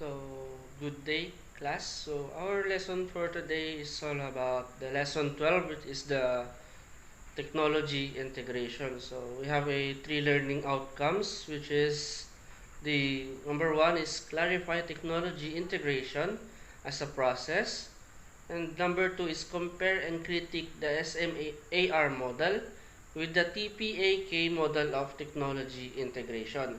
So, good day, class. So, our lesson for today is all about the lesson 12, which is the technology integration. So, we have a three learning outcomes, which is the number one is clarify technology integration as a process, and number two is compare and critique the SMAR model with the TPAK model of technology integration.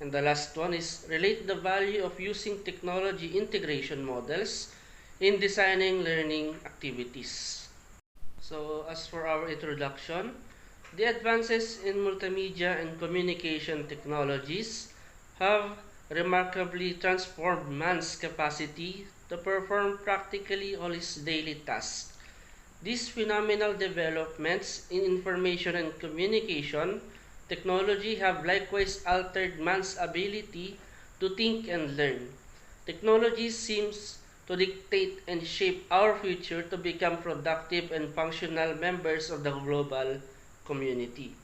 And the last one is relate the value of using technology integration models in designing learning activities. So as for our introduction, the advances in multimedia and communication technologies have remarkably transformed man's capacity to perform practically all his daily tasks. These phenomenal developments in information and communication technology have likewise altered man's ability to think and learn. Technology seems to dictate and shape our future to become productive and functional members of the global community.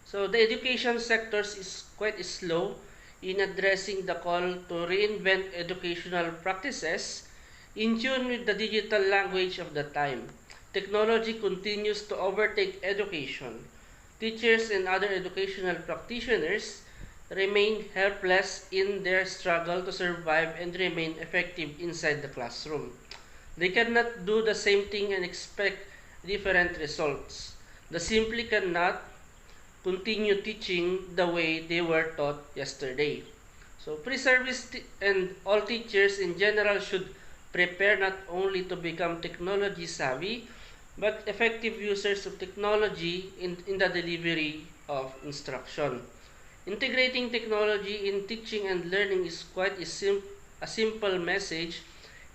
So the education sectors is quite slow in addressing the call to reinvent educational practices in tune with the digital language of the time. Technology continues to overtake education. Teachers and other educational practitioners remain helpless in their struggle to survive and remain effective inside the classroom. They cannot do the same thing and expect different results. They simply cannot continue teaching the way they were taught yesterday. So pre-service and all teachers in general should prepare not only to become technology savvy, but effective users of technology in the delivery of instruction. Integrating technology in teaching and learning is quite a simple message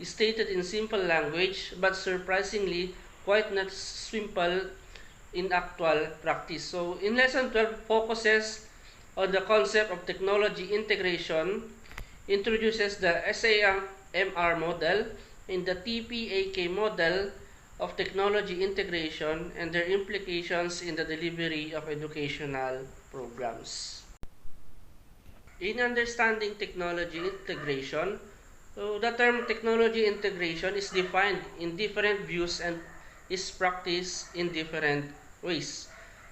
stated in simple language, but surprisingly quite not simple in actual practice. So in lesson 12 focuses on the concept of technology integration, introduces the SAMR model and the TPAK model of technology integration and their implications in the delivery of educational programs. In understanding technology integration, so the term technology integration is defined in different views and is practiced in different ways.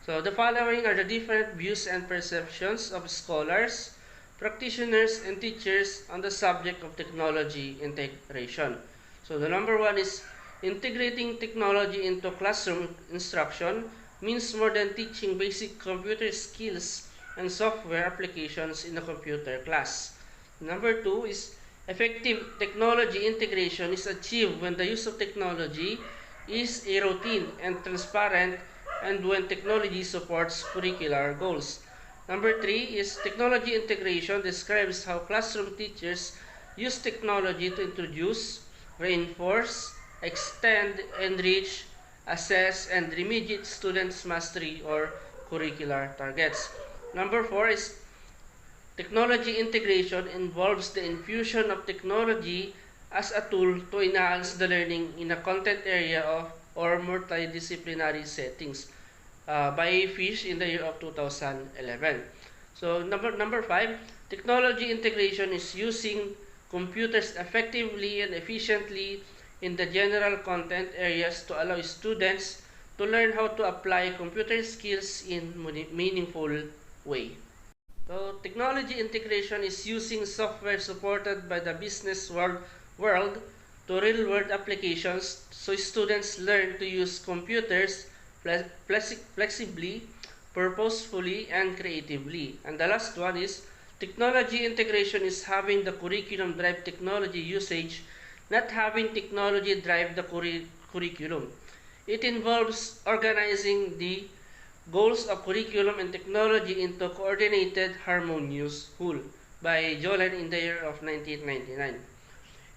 So the following are the different views and perceptions of scholars, practitioners, and teachers on the subject of technology integration. So the number one is integrating technology into classroom instruction means more than teaching basic computer skills and software applications in a computer class. Number two is effective technology integration is achieved when the use of technology is a routine and transparent and when technology supports curricular goals. Number three is technology integration describes how classroom teachers use technology to introduce, reinforce, extend, enrich, assess, and remediate students' mastery or curricular targets. Number four is technology integration involves the infusion of technology as a tool to enhance the learning in a content area of or multidisciplinary settings by Fish in the year of 2011. So number five, technology integration is using computers effectively and efficiently in the general content areas to allow students to learn how to apply computer skills in meaningful way. So technology integration is using software supported by the business world to real-world applications so students learn to use computers flexibly, purposefully, and creatively. And the last one is technology integration is having the curriculum drive technology usage, not having technology drive the curriculum. It involves organizing the goals of curriculum and technology into coordinated harmonious whole by Jolen in the year of 1999.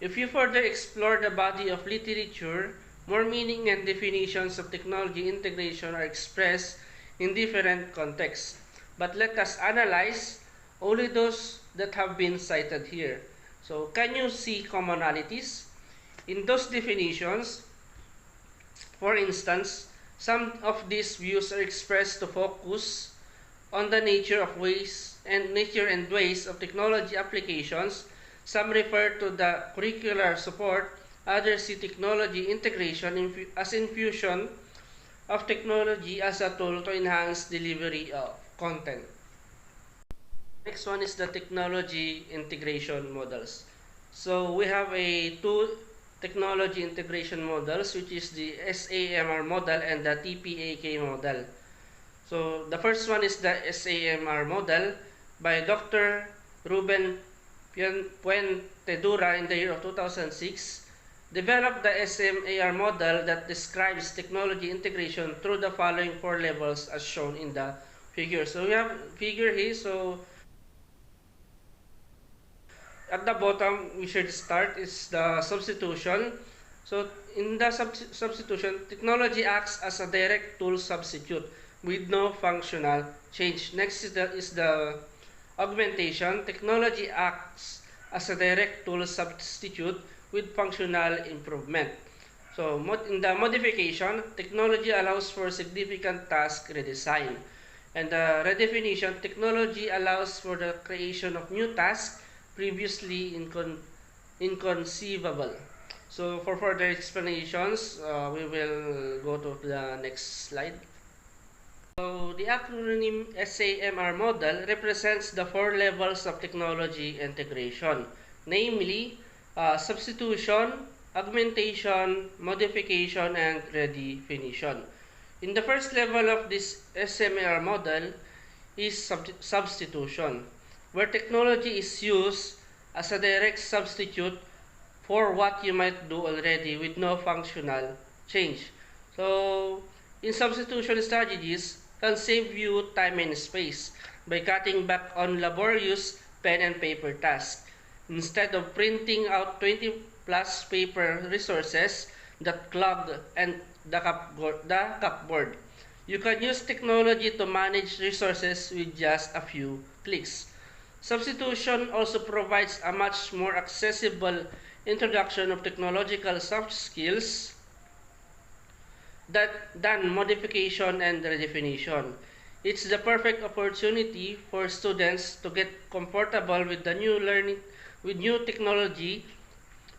If you further explore the body of literature, more meaning and definitions of technology integration are expressed in different contexts. But let us analyze only those that have been cited here. So, can you see commonalities? In those definitions, for instance, some of these views are expressed to focus on the nature and ways of technology applications, Some refer to the curricular support, others see technology integration as infusion of technology as a tool to enhance delivery of content. Next one is the technology integration models. So we have two technology integration models, which is the SAMR model and the TPAK model. So the first one is the SAMR model by Dr. Ruben Puentedura in the year of 2006. Developed the SMAR model that describes technology integration through the following four levels as shown in the figure. So we have figure here. So at the bottom, we should start is the substitution. So in the substitution, technology acts as a direct tool substitute with no functional change. Next is the augmentation. Technology acts as a direct tool substitute with functional improvement. So in the modification, technology allows for significant task redesign. And the redefinition, technology allows for the creation of new tasks previously inconceivable. So for further explanations, we will go to the next slide. So the acronym SAMR model represents the four levels of technology integration, namely substitution, augmentation, modification, and redefinition. In the first level of this SMAR model is substitution, where technology is used as a direct substitute for what you might do already with no functional change. So, in substitution strategies, can save you time and space by cutting back on laborious pen and paper tasks. Instead of printing out 20 plus paper resources that clog the cupboard, you can use technology to manage resources with just a few clicks. Substitution also provides a much more accessible introduction of technological soft skills than modification and redefinition. It's the perfect opportunity for students to get comfortable with the new technology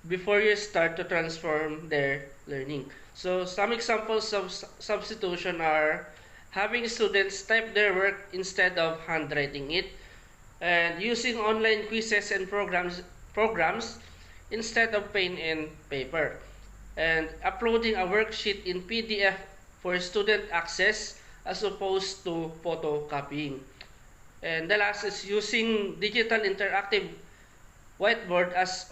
before you start to transform their learning. So some examples of substitution are having students type their work instead of handwriting it, and using online quizzes and programs instead of pen and paper, and uploading a worksheet in PDF for student access as opposed to photocopying. And the last is using digital interactive whiteboard as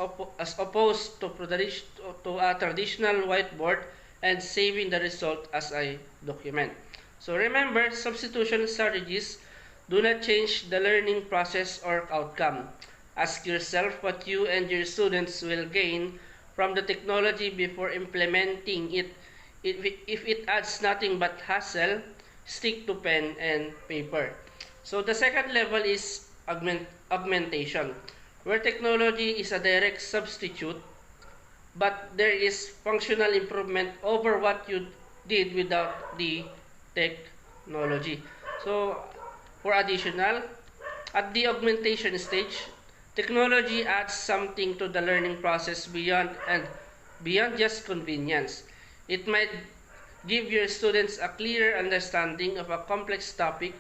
opposed to a traditional whiteboard, and saving the result as a document. So remember, substitution strategies do not change the learning process or outcome. Ask yourself what you and your students will gain from the technology before implementing it. If it adds nothing but hassle, stick to pen and paper. So the second level is augmentation, where technology is a direct substitute, but there is functional improvement over what you did without the technology. So for additional, at the augmentation stage, technology adds something to the learning process beyond just convenience. It might give your students a clearer understanding of a complex topic,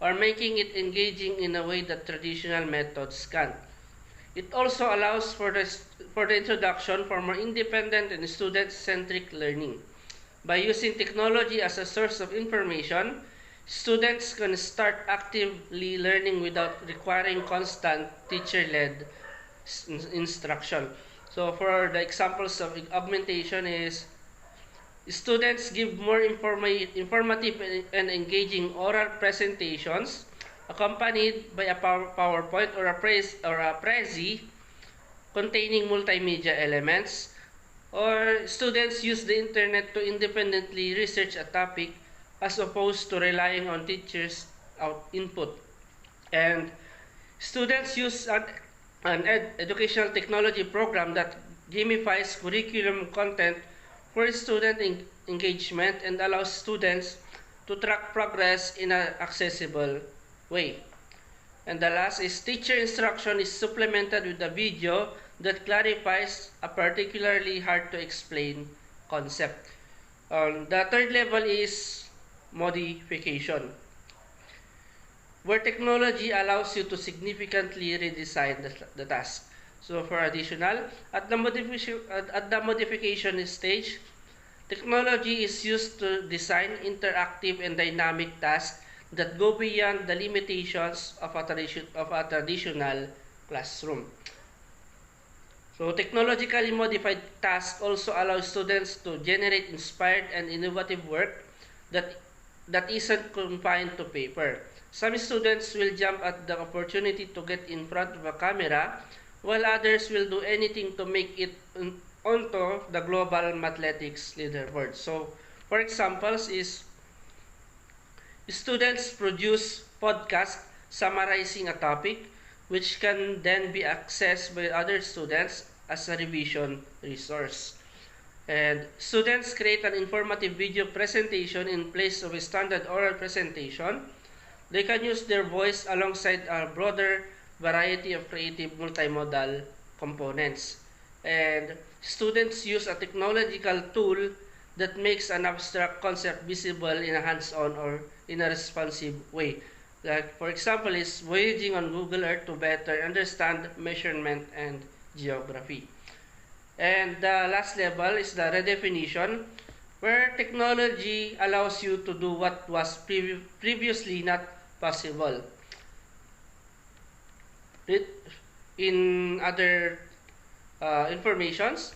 or making it engaging in a way that traditional methods can't. It also allows for the introduction for more independent and student-centric learning. By using technology as a source of information, students can start actively learning without requiring constant teacher-led instruction. So for the examples of augmentation is, students give more informative and engaging oral presentations accompanied by a PowerPoint or a Prezi containing multimedia elements, or students use the internet to independently research a topic as opposed to relying on teachers' input. And students use an educational technology program that gamifies curriculum content for student engagement and allows students to track progress in an accessible way. And the last is teacher instruction is supplemented with a video that clarifies a particularly hard to explain concept. The third level is modification, where technology allows you to significantly redesign the task. So for additional, at the modification stage, technology is used to design interactive and dynamic tasks that go beyond the limitations of a traditional classroom. So technologically modified tasks also allow students to generate inspired and innovative work that isn't confined to paper. Some students will jump at the opportunity to get in front of a camera, while others will do anything to make it onto the global athletics leaderboard. So, for examples is students produce podcasts summarizing a topic, which can then be accessed by other students as a revision resource. And students create an informative video presentation in place of a standard oral presentation. They can use their voice alongside a broader variety of creative multimodal components. And students use a technological tool that makes an abstract concept visible in a hands-on or in a responsive way. Like, for example, is voyaging on Google Earth to better understand measurement and geography. And the last level is the redefinition, where technology allows you to do what was previously not possible. In other informations,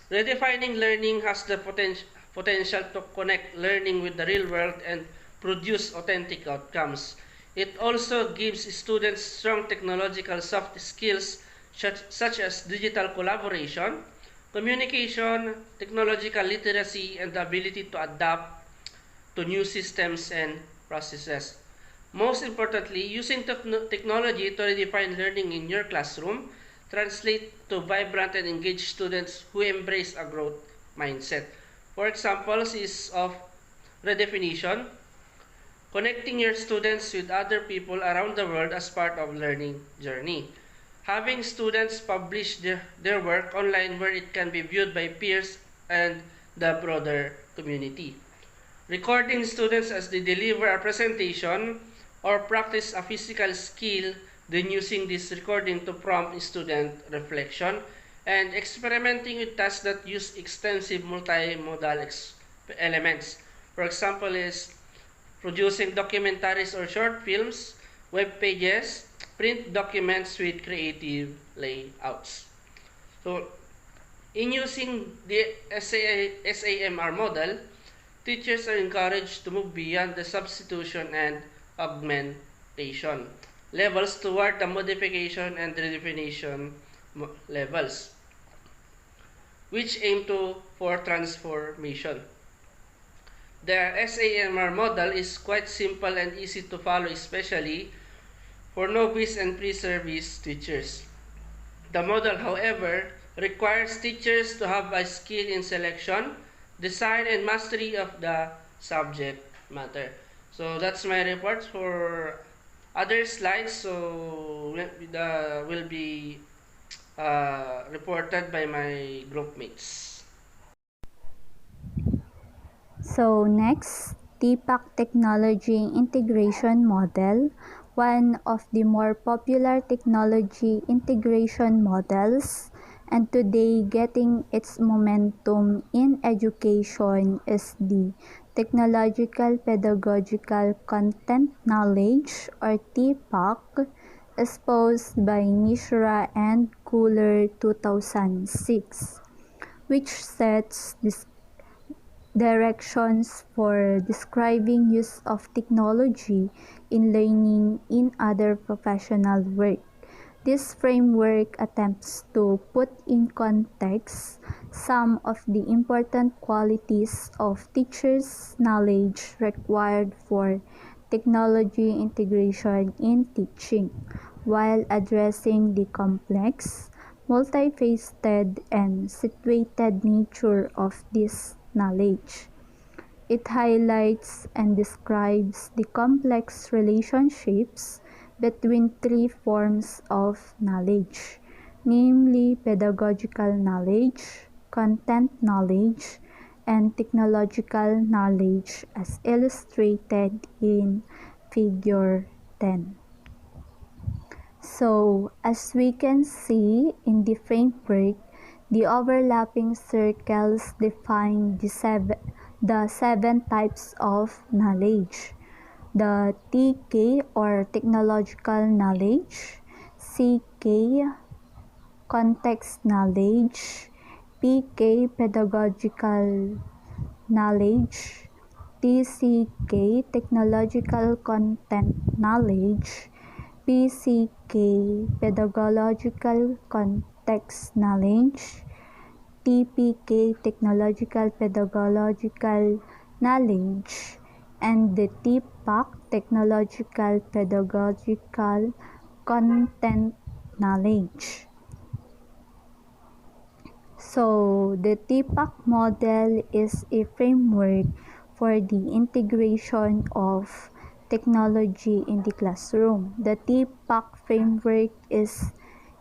redefining learning has the potential to connect learning with the real world and produce authentic outcomes. It also gives students strong technological soft skills such as digital collaboration, communication, technological literacy, and the ability to adapt to new systems and processes. Most importantly, using technology to redefine learning in your classroom translate to vibrant and engaged students who embrace a growth mindset. For examples is of redefinition, connecting your students with other people around the world as part of learning journey. Having students publish their work online where it can be viewed by peers and the broader community. Recording students as they deliver a presentation or practice a physical skill, then using this recording to prompt student reflection, and experimenting with tasks that use extensive multimodal elements. For example, is producing documentaries or short films, web pages, print documents with creative layouts. So, in using the SAMR model, teachers are encouraged to move beyond the substitution and augmentation levels toward the modification and redefinition levels, which aim for transformation. The SAMR model is quite simple and easy to follow, especially for novice and pre-service teachers. The model, however, requires teachers to have a skill in selection, design, and mastery of the subject matter. So that's my report. For other slides, so will be reported by my group mates. So next, TPAC Technology Integration Model, one of the more popular technology integration models, and today getting its momentum in education is the Technological Pedagogical Content Knowledge, or TPAC, espoused by Mishra and Cooler 2006, which sets this directions for describing use of technology in learning in other professional work. This framework attempts to put in context some of the important qualities of teachers' knowledge required for technology integration in teaching, while addressing the complex, multifaceted, and situated nature of this knowledge. It highlights and describes the complex relationships between three forms of knowledge, namely pedagogical knowledge, content knowledge, and technological knowledge as illustrated in Figure 10. So, as we can see in the framework, the overlapping circles define the seven types of knowledge. The TK or technological knowledge, CK context knowledge, PK pedagogical knowledge, TCK technological content knowledge, PCK pedagogical context knowledge, TPK technological pedagogical knowledge, and the TPAC technological pedagogical content knowledge. So, the TPAC model is a framework for the integration of technology in the classroom. The TPAC framework is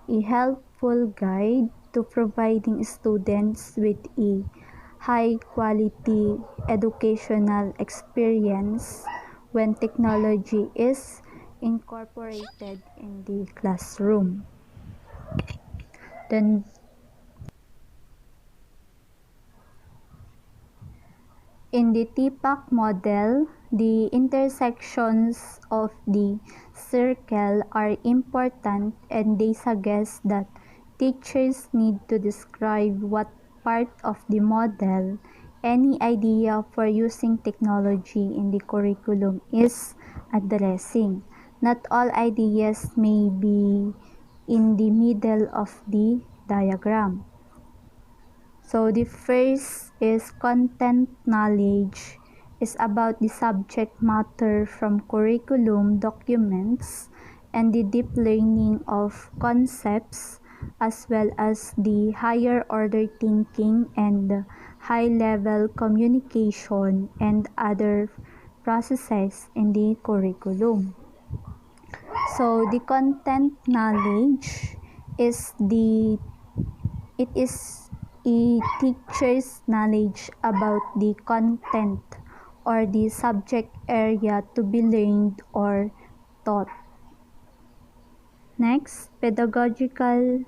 a helpful guide to providing students with a high-quality educational experience when technology is incorporated in the classroom. Then, in the TPAC model, the intersections of the circle are important, and they suggest that teachers need to describe what part of the model any idea for using technology in the curriculum is addressing. Not all ideas may be in the middle of the diagram. So the first is content knowledge, is about the subject matter from curriculum documents and the deep learning of concepts, as well as the higher order thinking and high level communication and other processes in the curriculum. So the content knowledge is it is a teacher's knowledge about the content or the subject area to be learned or taught. Next, pedagogical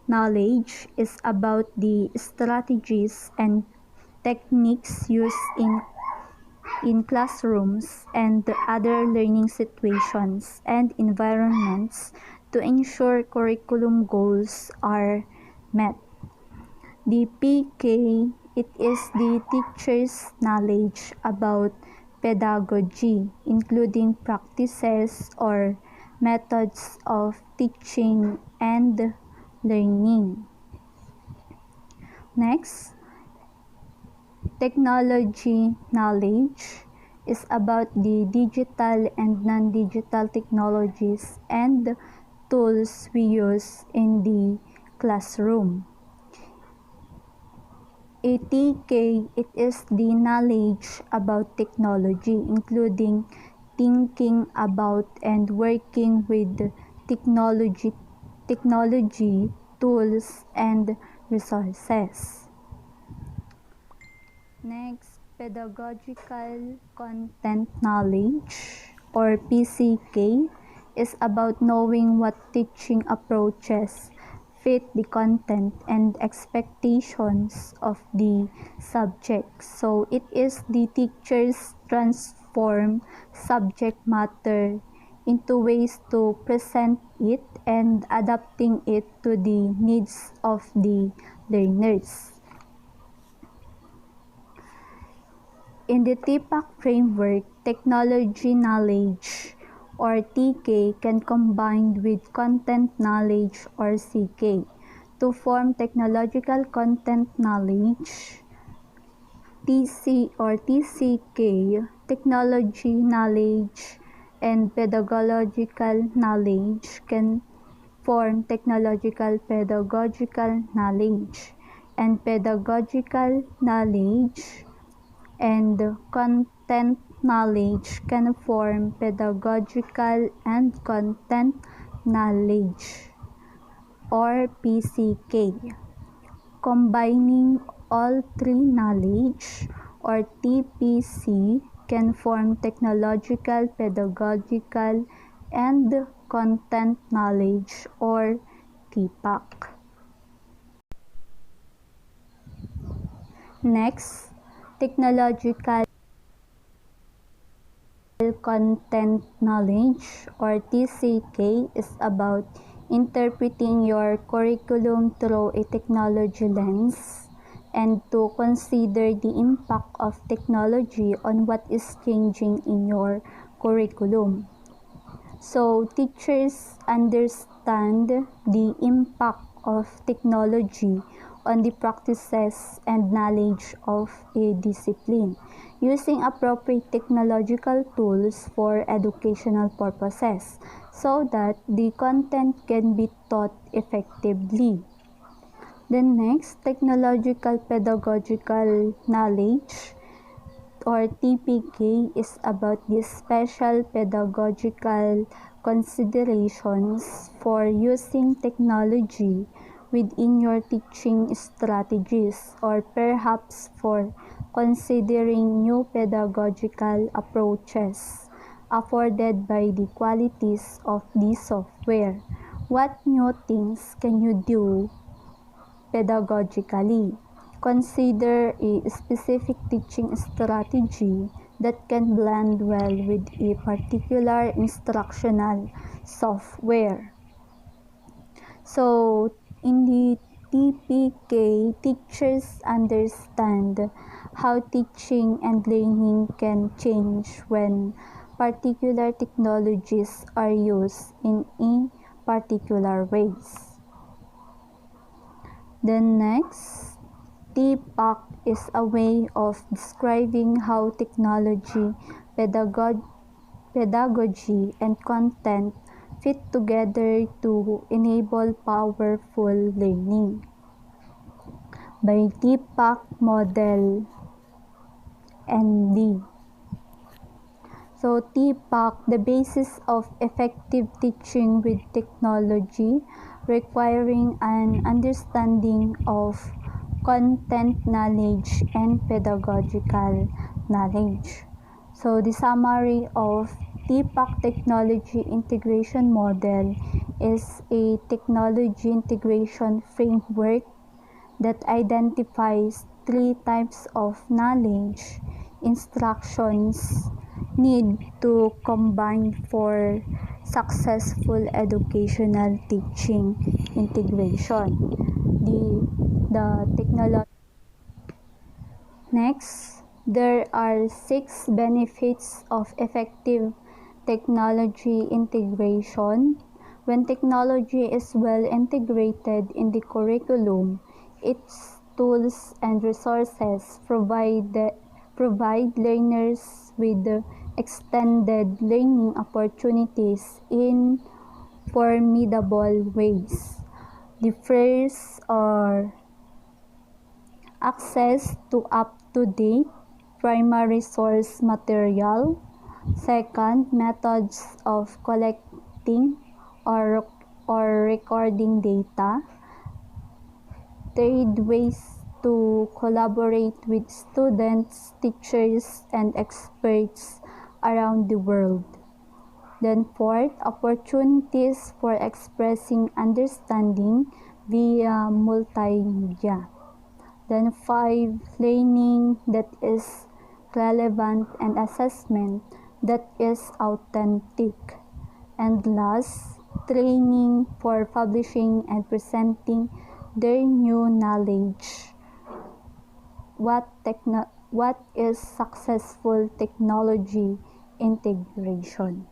knowledge is about the strategies and techniques used in classrooms and other learning situations and environments to ensure curriculum goals are met. The PK, it is the teacher's knowledge about pedagogy, including practices or methods of teaching and learning. Next, technology knowledge is about the digital and non-digital technologies and tools we use in the classroom. A TK, it is the knowledge about technology, including thinking about and working with technology tools, and resources. Next, pedagogical content knowledge, or PCK, is about knowing what teaching approaches fit the content and expectations of the subject. So it is the teachers transform subject matter into ways to present it and adapting it to the needs of the learners. In the TPAC framework, technology knowledge or TK can combine with content knowledge or CK to form technological content knowledge. TC or TCK, technology knowledge and pedagogical knowledge can form technological pedagogical knowledge, and pedagogical knowledge and content knowledge can form pedagogical and content knowledge, or PCK. Combining all three knowledge, or TPC, can form technological, pedagogical, and content knowledge, or TPAC. Next, technological content knowledge, or TCK, is about interpreting your curriculum through a technology lens and to consider the impact of technology on what is changing in your curriculum. So teachers understand the impact of technology on the practices and knowledge of a discipline, using appropriate technological tools for educational purposes so that the content can be taught effectively. The next, technological pedagogical knowledge, or TPK, is about the special pedagogical considerations for using technology within your teaching strategies, or perhaps for considering new pedagogical approaches afforded by the qualities of the software. What new things can you do pedagogically? Consider a specific teaching strategy that can blend well with a particular instructional software. So, in the TPK, teachers understand how teaching and learning can change when particular technologies are used in a particular ways. The next, TPAC is a way of describing how technology, pedagogy, and content fit together to enable powerful learning. By TPAC model ND. So TPAC, the basis of effective teaching with technology, requiring an understanding of content knowledge and pedagogical knowledge. So the summary of TPAC technology integration model is a technology integration framework that identifies three types of knowledge instructions need to combine for successful educational teaching integration. The technology. Next, there are 6 benefits of effective technology integration. When technology is well integrated in the curriculum, its tools and resources provide learners with extended learning opportunities in formidable ways. The first are access to up-to-date primary source material. Second, methods of collecting or recording data. Third, ways to collaborate with students, teachers, and experts around the world. Then fourth, opportunities for expressing understanding via multimedia. Then 5, learning that is relevant and assessment that is authentic. And last, training for publishing and presenting their new knowledge. What is successful technology integration?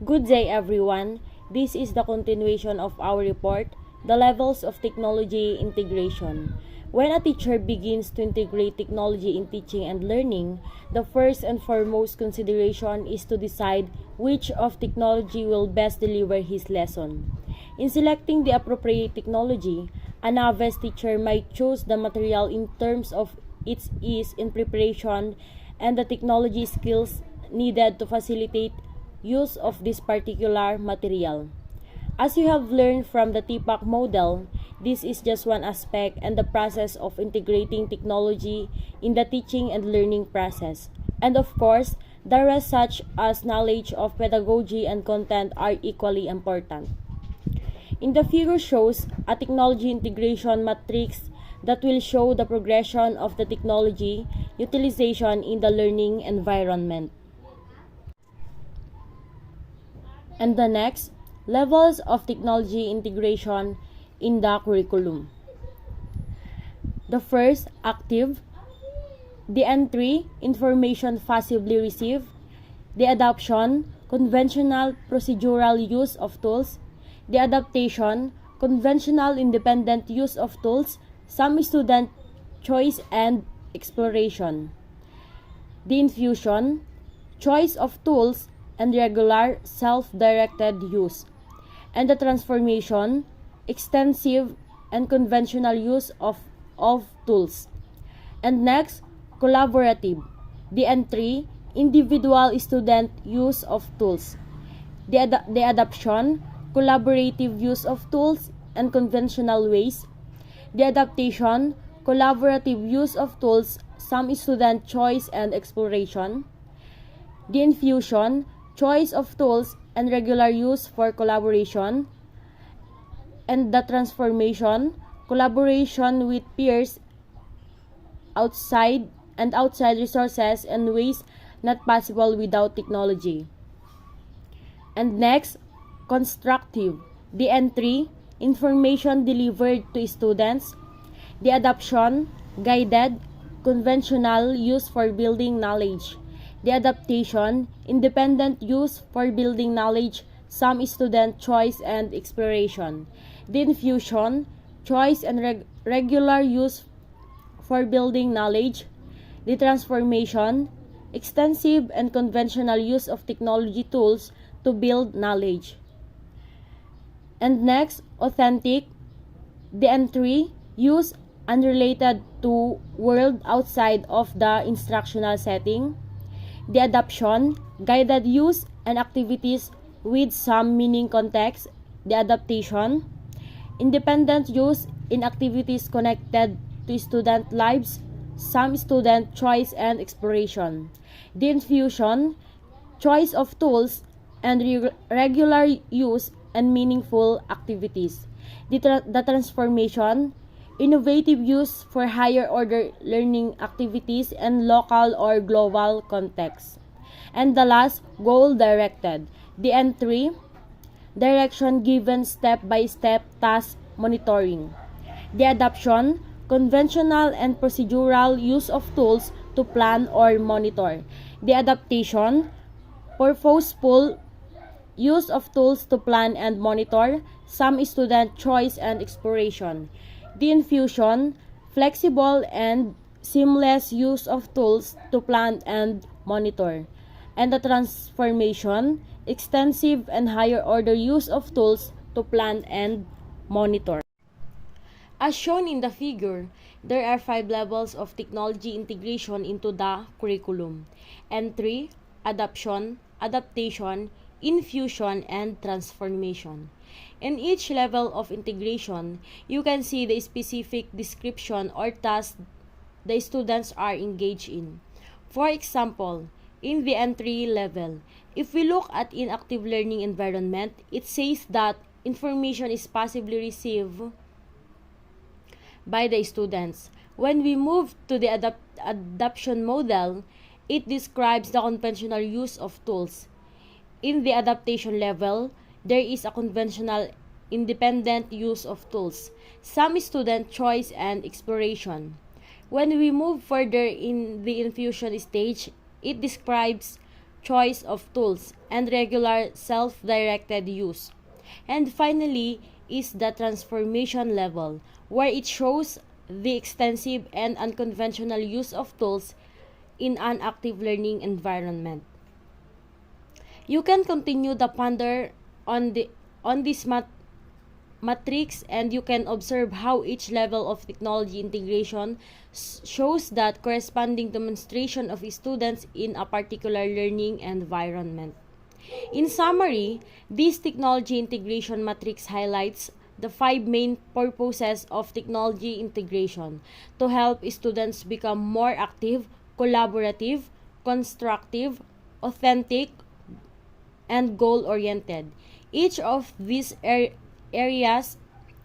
Good day everyone. This is the continuation of our report, The Levels of Technology Integration. When a teacher begins to integrate technology in teaching and learning, the first and foremost consideration is to decide which of technology will best deliver his lesson. In selecting the appropriate technology, a novice teacher might choose the material in terms of its ease in preparation and the technology skills needed to facilitate use of this particular material. As you have learned from the TPAC model, this is just one aspect and the process of integrating technology in the teaching and learning process. And of course, the rest such as knowledge of pedagogy and content are equally important. In the figure shows a technology integration matrix that will show the progression of the technology utilization in the learning environment. And the next, levels of technology integration in the curriculum. The first, active. The entry, information passively received. The adoption, conventional procedural use of tools. The adaptation, conventional independent use of tools, some student choice and exploration. The infusion, choice of tools and regular self-directed use. And the transformation, extensive and conventional use of tools. And next, collaborative. The entry, individual student use of tools. The adoption, collaborative use of tools and conventional ways. The adaptation, collaborative use of tools, some student choice and exploration. The infusion, choice of tools and regular use for collaboration. And the transformation, collaboration with peers outside resources and ways not possible without technology. And next, constructive. The entry, information delivered to students. The adoption, guided, conventional use for building knowledge. The adaptation, independent use for building knowledge, some student choice and exploration. The infusion, choice and regular use for building knowledge. The transformation, extensive and conventional use of technology tools to build knowledge. And next, authentic. The entry, use unrelated to world outside of the instructional setting. The adoption, guided use and activities with some meaning context. The adaptation, independent use in activities connected to student lives, some student choice and exploration. The infusion, choice of tools and regular use and meaningful activities. The transformation, innovative use for higher order learning activities and local or global contexts. And the last, goal directed. The entry, direction given step-by-step task monitoring. The adoption, conventional and procedural use of tools to plan or monitor. The adaptation, purposeful use of tools to plan and monitor, some student choice and exploration. The infusion, flexible and seamless use of tools to plan and monitor. And the transformation, extensive and higher order use of tools to plan and monitor. As shown in the figure, there are 5 levels of technology integration into the curriculum: entry, adoption, adaptation, infusion, and transformation. In each level of integration, you can see the specific description or task the students are engaged in. For example, in the entry level, if we look at inactive learning environment, it says that information is passively received by the students. When we move to the adoption model, it describes the conventional use of tools. In the adaptation level, there is a conventional independent use of tools, some student choice and exploration. When we move further in the infusion stage, it describes choice of tools and regular self-directed use. And finally is the transformation level, where it shows the extensive and unconventional use of tools in an active learning environment. You can continue to ponder on this matrix, and you can observe how each level of technology integration shows that corresponding demonstration of students in a particular learning environment. In summary, this technology integration matrix highlights the 5 main purposes of technology integration to help students become more active, collaborative, constructive, authentic, and goal-oriented. Each of these areas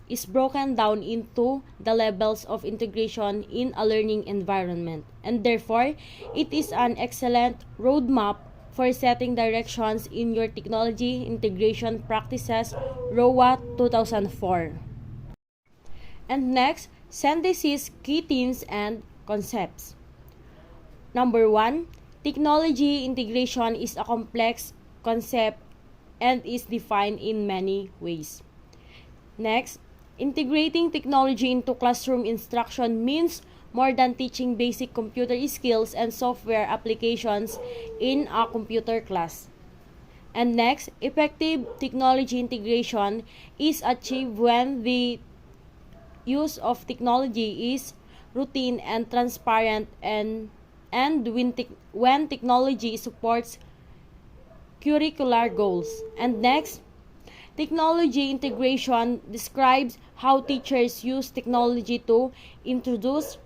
is broken down into the levels of integration in a learning environment, and therefore, it is an excellent roadmap for setting directions in your technology integration practices, ROA 2004. And next, synthesis key themes and concepts. Number 1, technology integration is a complex concept and is defined in many ways. Next, integrating technology into classroom instruction means more than teaching basic computer skills and software applications in a computer class. And next, effective technology integration is achieved when the use of technology is routine and transparent, and when technology supports curricular goals. And next, technology integration describes how teachers use technology to introduce,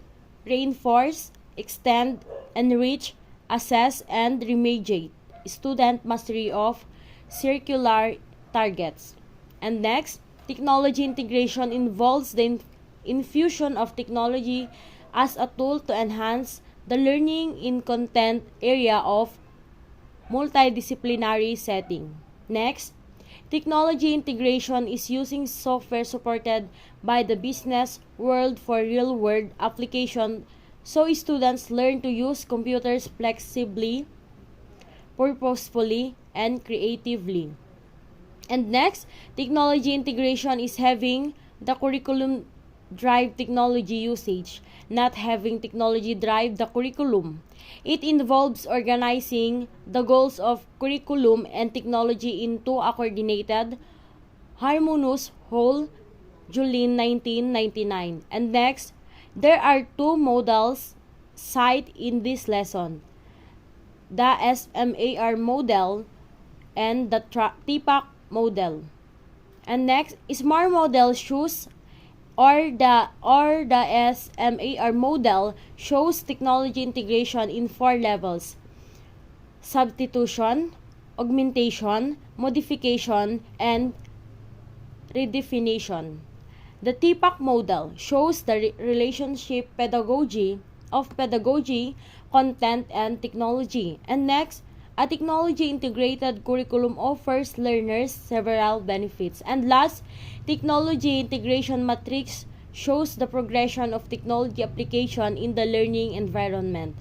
reinforce, extend, enrich, assess, and remediate student mastery of circular targets. And next, technology integration involves the infusion of technology as a tool to enhance the learning in content area of multidisciplinary setting. Next, technology integration is using software supported by the business world for real-world application, so students learn to use computers flexibly, purposefully, and creatively. And next, technology integration is having the curriculum drive technology usage, not having technology drive the curriculum. It involves organizing the goals of curriculum and technology into a coordinated, harmonious whole. Julian 1999. And next, there are 2 models cited in this lesson: the SMAR model and the TPAC model. And next, SMAR model shows the SMAR model shows technology integration in 4 levels: substitution, augmentation, modification, and redefinition. The TPAC model shows the relationship of pedagogy, content, and technology. And next, a technology integrated curriculum offers learners several benefits. And last, technology integration matrix shows the progression of technology application in the learning environment.